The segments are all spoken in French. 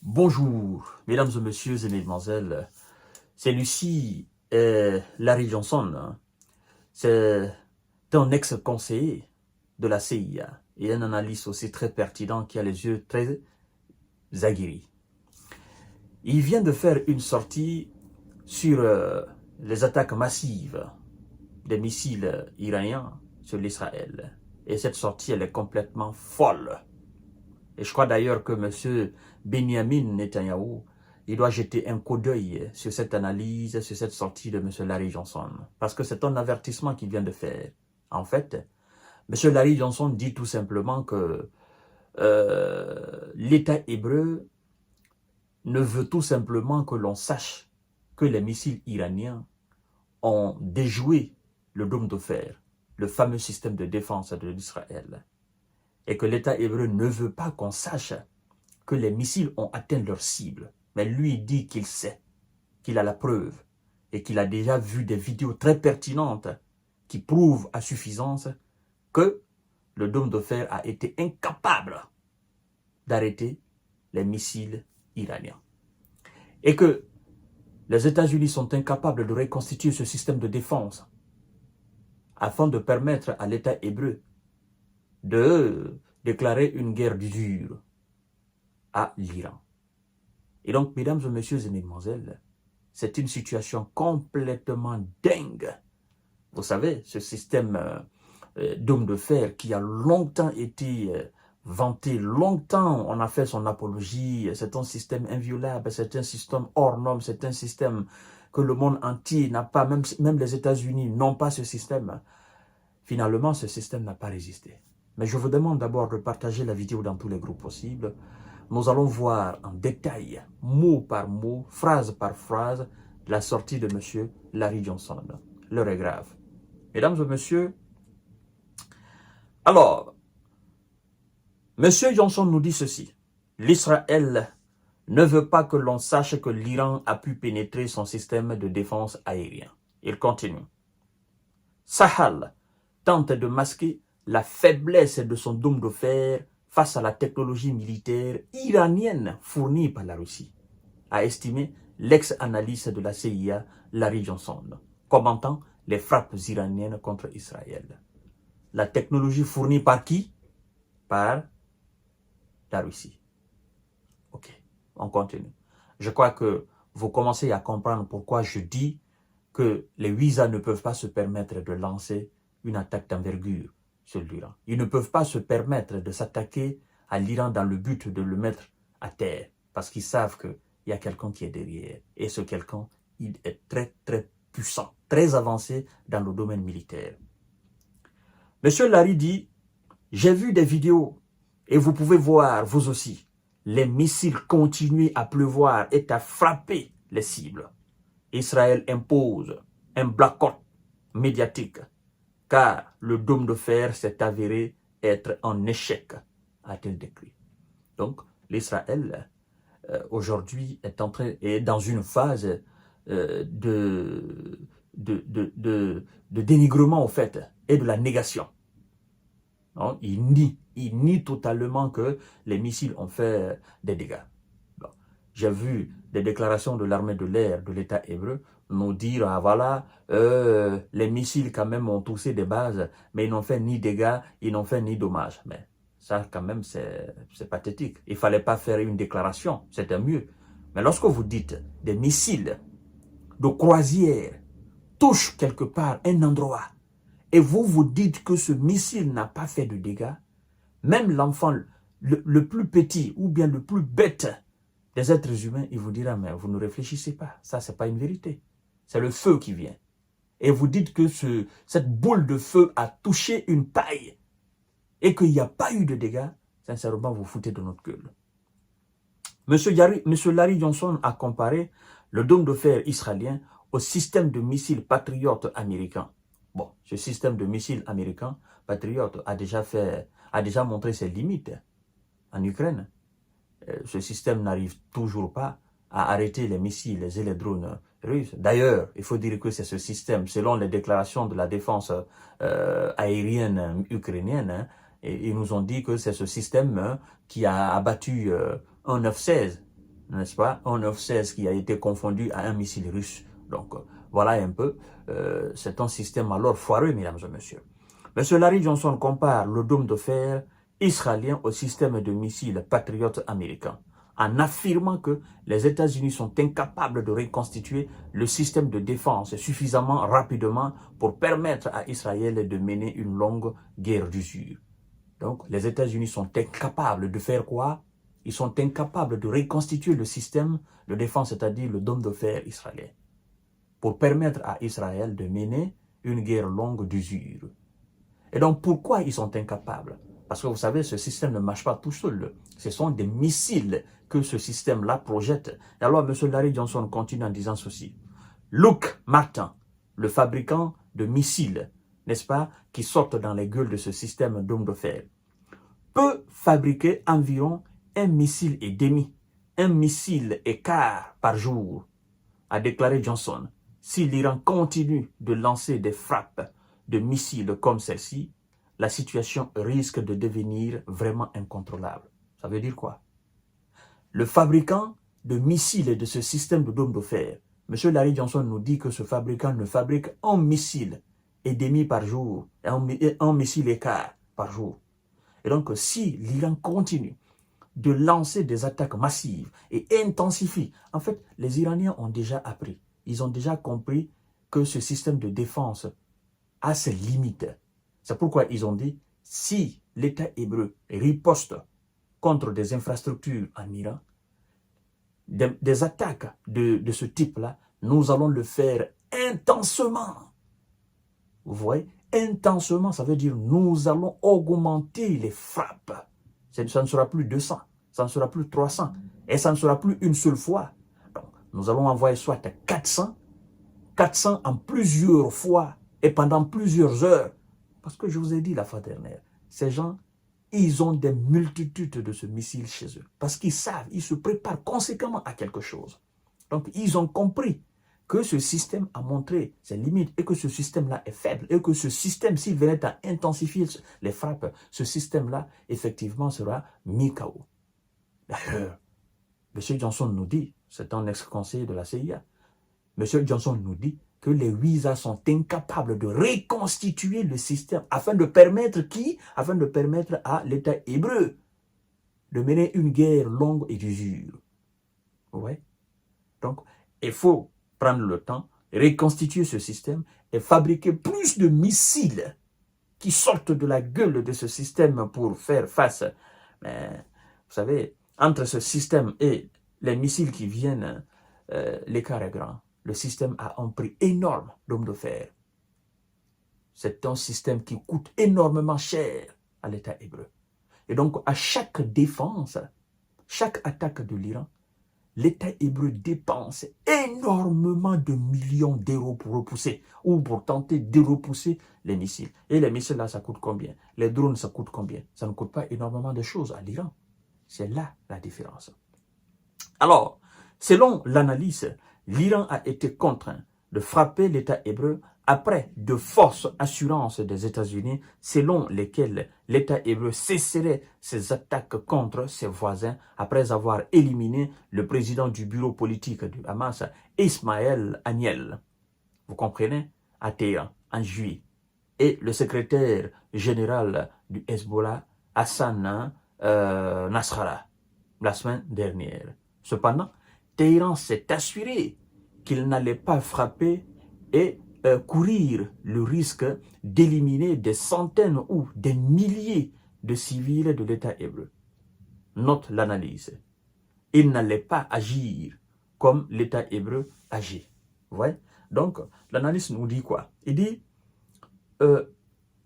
Bonjour, mesdames et messieurs et mesdemoiselles. C'est Lucie Larry Johnson. C'est un ex-conseiller de la CIA et un analyste aussi très pertinent qui a les yeux très aguerris. Il vient de faire une sortie sur les attaques massives des missiles iraniens sur l'Israël. Et cette sortie, elle est complètement folle. Et je crois d'ailleurs que M. Benjamin Netanyahu, il doit jeter un coup d'œil sur cette analyse, sur cette sortie de M. Larry Johnson. Parce que c'est un avertissement qu'il vient de faire. En fait, M. Larry Johnson dit tout simplement que l'État hébreu ne veut tout simplement que l'on sache que les missiles iraniens ont déjoué le dôme de fer, le fameux système de défense de l'Israël. Et que l'État hébreu ne veut pas qu'on sache que les missiles ont atteint leur cible. Mais lui dit qu'il sait, qu'il a la preuve, et qu'il a déjà vu des vidéos très pertinentes qui prouvent à suffisance que le dôme de fer a été incapable d'arrêter les missiles iraniens. Et que les États-Unis sont incapables de reconstituer ce système de défense afin de permettre à l'État hébreu de déclarer une guerre d'usure à l'Iran. Et donc, mesdames et messieurs et mesdemoiselles, c'est une situation complètement dingue. Vous savez, ce système d'homme de fer qui a longtemps été vanté, longtemps on a fait son apologie, c'est un système inviolable, c'est un système hors norme, c'est un système que le monde entier n'a pas, même les États-Unis n'ont pas ce système. Finalement, ce système n'a pas résisté. Mais je vous demande d'abord de partager la vidéo dans tous les groupes possibles. Nous allons voir en détail, mot par mot, phrase par phrase, la sortie de M. Larry Johnson. L'heure est grave. Mesdames et messieurs, alors, M. Johnson nous dit ceci. L'Israël ne veut pas que l'on sache que l'Iran a pu pénétrer son système de défense aérien. Il continue. Sahal tente de masquer la faiblesse de son dôme de fer face à la technologie militaire iranienne fournie par la Russie, a estimé l'ex-analyste de la CIA, Larry Johnson, commentant les frappes iraniennes contre Israël. La technologie fournie par qui? Par la Russie. Ok, on continue. Je crois que vous commencez à comprendre pourquoi je dis que les Ouïsas ne peuvent pas se permettre de lancer une attaque d'envergure sur l'Iran. Ils ne peuvent pas se permettre de s'attaquer à l'Iran dans le but de le mettre à terre, parce qu'ils savent qu'il y a quelqu'un qui est derrière. Et ce quelqu'un, il est très, très puissant, très avancé dans le domaine militaire. Monsieur Larry dit, j'ai vu des vidéos, et vous pouvez voir, vous aussi, les missiles continuent à pleuvoir et à frapper les cibles. Israël impose un blackout médiatique, car le dôme de fer s'est avéré être un échec, a-t-il décrit. Donc, l'Israël, aujourd'hui, est dans une phase de dénigrement, au fait, et de la négation. Non? Il nie totalement que les missiles ont fait des dégâts. Bon. J'ai vu des déclarations de l'armée de l'air de l'État hébreu nous dire, ah voilà, les missiles quand même ont touché des bases, mais ils n'ont fait ni dégâts, ils n'ont fait ni dommages. Mais ça quand même c'est pathétique. Il ne fallait pas faire une déclaration, c'était mieux. Mais lorsque vous dites des missiles de croisière touchent quelque part un endroit, et vous vous dites que ce missile n'a pas fait de dégâts, même l'enfant le plus petit ou bien le plus bête des êtres humains, il vous dira, mais vous ne réfléchissez pas, ça c'est pas une vérité. C'est le feu qui vient. Et vous dites que cette boule de feu a touché une paille et qu'il n'y a pas eu de dégâts, sincèrement vous foutez de notre gueule. Monsieur Larry Johnson a comparé le dôme de fer israélien au système de missiles patriotes américains. Bon, ce système de missiles américains, patriotes, a déjà montré ses limites en Ukraine. Ce système n'arrive toujours pas à arrêter les missiles et les drones russes. D'ailleurs, il faut dire que c'est ce système, selon les déclarations de la défense aérienne ukrainienne, hein, et ils nous ont dit que c'est ce système qui a abattu un F-16 n'est-ce pas, un F-16 qui a été confondu à un missile russe. Donc, voilà un peu, c'est un système alors foireux, mesdames et messieurs. M. Larry Johnson compare le dôme de fer israélien au système de missiles patriotes américains, en affirmant que les États-Unis sont incapables de reconstituer le système de défense suffisamment rapidement pour permettre à Israël de mener une longue guerre d'usure. Donc, les États-Unis sont incapables de faire quoi? Ils sont incapables de reconstituer le système de défense, c'est-à-dire le dôme de fer israélien, pour permettre à Israël de mener une guerre longue d'usure. Et donc, pourquoi ils sont incapables? Parce que vous savez, ce système ne marche pas tout seul. Ce sont des missiles que ce système-là projette. Et alors, M. Larry Johnson continue en disant ceci. Luke Martin, le fabricant de missiles, n'est-ce pas, qui sortent dans les gueules de ce système dôme de fer, peut fabriquer environ un missile et demi, un missile et quart par jour, a déclaré Johnson. Si l'Iran continue de lancer des frappes de missiles comme celle-ci, la situation risque de devenir vraiment incontrôlable. Ça veut dire quoi? Le fabricant de missiles et de ce système de dôme de fer, M. Larry Johnson nous dit que ce fabricant ne fabrique un missile et demi par jour, un missile et quart par jour. Et donc, si l'Iran continue de lancer des attaques massives et intensifie, en fait, les Iraniens ont déjà appris, ils ont déjà compris que ce système de défense a ses limites. C'est pourquoi ils ont dit, si l'État hébreu riposte contre des infrastructures en Iran, des attaques de ce type-là, nous allons le faire intensement. Vous voyez, intensement, ça veut dire nous allons augmenter les frappes. Ça ne sera plus 200, ça ne sera plus 300, et ça ne sera plus une seule fois. Donc, nous allons envoyer soit 400 en plusieurs fois et pendant plusieurs heures. Parce que je vous ai dit la fois dernière, ces gens, ils ont des multitudes de ce missile chez eux. Parce qu'ils savent, ils se préparent conséquemment à quelque chose. Donc, ils ont compris que ce système a montré ses limites et que ce système-là est faible et que ce système, s'il venait à intensifier les frappes, ce système-là, effectivement, sera mis KO. D'ailleurs, M. Johnson nous dit, c'est un ex-conseiller de la CIA, M. Johnson nous dit que les WISA sont incapables de reconstituer le système afin de permettre qui? Afin de permettre à l'État hébreu de mener une guerre longue et d'usure. Ouais. Donc, il faut prendre le temps, reconstituer ce système et fabriquer plus de missiles qui sortent de la gueule de ce système pour faire face. Mais, vous savez, entre ce système et les missiles qui viennent, l'écart est grand. Le système a un prix énorme d'hommes de fer. C'est un système qui coûte énormément cher à l'État hébreu. Et donc, à chaque défense, chaque attaque de l'Iran, l'État hébreu dépense énormément de millions d'euros pour repousser ou pour tenter de repousser les missiles. Et les missiles là, ça coûte combien? Les drones, ça coûte combien? Ça ne coûte pas énormément de choses à l'Iran. C'est là la différence. Alors, selon l'analyse, l'Iran a été contraint de frapper l'État hébreu après de fortes assurances des États-Unis selon lesquelles l'État hébreu cesserait ses attaques contre ses voisins après avoir éliminé le président du bureau politique du Hamas, Ismaël Haniyeh. Vous comprenez? À Téhéran, en juillet. Et le secrétaire général du Hezbollah, Hassan Nasrallah, la semaine dernière. Cependant, Téhéran s'est assuré qu'il n'allait pas frapper et courir le risque d'éliminer des centaines ou des milliers de civils de l'État hébreu. Note l'analyse. Il n'allait pas agir comme l'État hébreu agit. Vous voyez? Donc, l'analyse nous dit quoi? Il dit,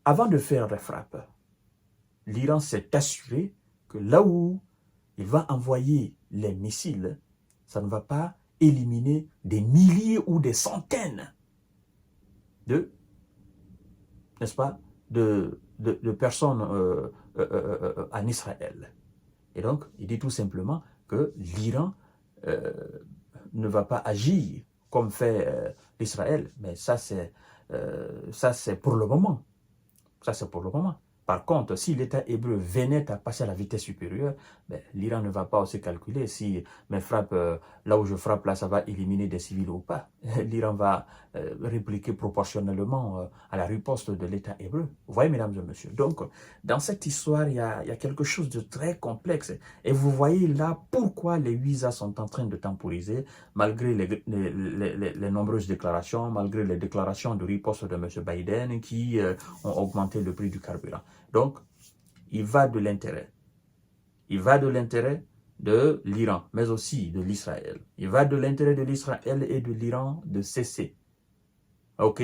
avant de faire la frappe, l'Iran s'est assuré que là où il va envoyer les missiles, ça ne va pas éliminer des milliers ou des centaines de, n'est-ce pas, de personnes en Israël. Et donc, il dit tout simplement que l'Iran ne va pas agir comme fait l'Israël. Mais ça, c'est pour le moment. Ça, c'est pour le moment. Par contre, si l'État hébreu venait à passer à la vitesse supérieure, ben, l'Iran ne va pas aussi calculer si mes frappes, là où je frappe, là, ça va éliminer des civils ou pas. L'Iran va répliquer proportionnellement à la riposte de l'État hébreu. Vous voyez, mesdames et messieurs. Donc, dans cette histoire, il y a quelque chose de très complexe. Et vous voyez là pourquoi les 8A sont en train de temporiser, malgré les nombreuses déclarations, malgré les déclarations de riposte de M. Biden qui ont augmenté le prix du carburant. Donc, il va de l'intérêt. Il va de l'intérêt de l'Iran, mais aussi de l'Israël. Il va de l'intérêt de l'Israël et de l'Iran de cesser. OK?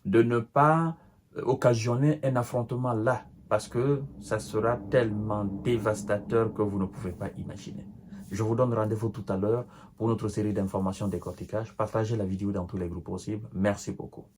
De ne pas occasionner un affrontement là, parce que ça sera tellement dévastateur que vous ne pouvez pas imaginer. Je vous donne rendez-vous tout à l'heure pour notre série d'informations décortiquage. Partagez la vidéo dans tous les groupes possibles. Merci beaucoup.